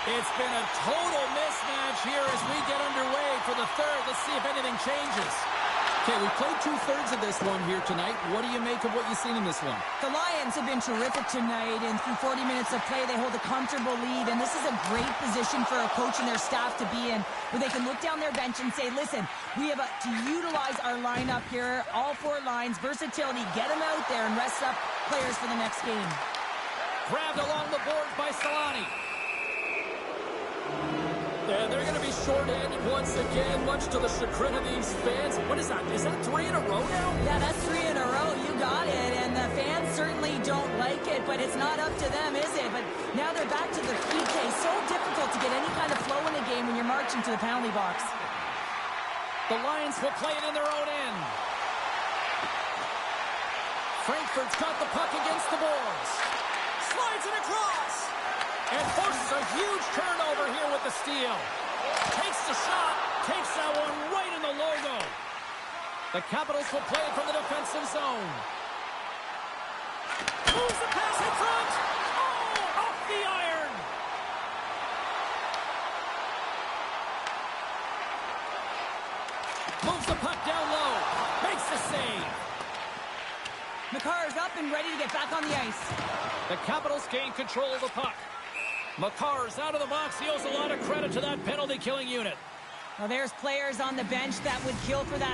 It's been a total mismatch here as we get underway for the third. Let's see if anything changes. Okay, we played 2/3 of this one here tonight. What do you make of what you've seen in this one? The Lions have been terrific tonight, and through 40 minutes of play, they hold a comfortable lead, and this is a great position for a coach and their staff to be in, where they can look down their bench and say, listen, we have to utilize our lineup here, all 4 lines, versatility, get them out there and rest up players for the next game. Grabbed along the boards by Solani. And they're going to be short-handed once again, much to the chagrin of these fans. What is that? Is that 3 in a row now? Yeah, that's 3 in a row. You got it. And the fans certainly don't like it. it, but it's not up to them, is it? But now they're back to the PK. So difficult to get any kind of flow in a game when you're marching to the penalty box. The Lions will play it in their own end. Frankfurt's got the puck against the boards. Slides it across. And forces a huge turnover here with the steal. Takes the shot. Takes that one right in the logo. The Capitals will play it from the defensive zone. Moves the pass in front. Oh, off the iron. Moves the puck down low. Makes the save. Makar is up and ready to get back on the ice. The Capitals gain control of the puck. Makar's out of the box. He owes a lot of credit to that penalty-killing unit. Well, there's players on the bench that would kill for that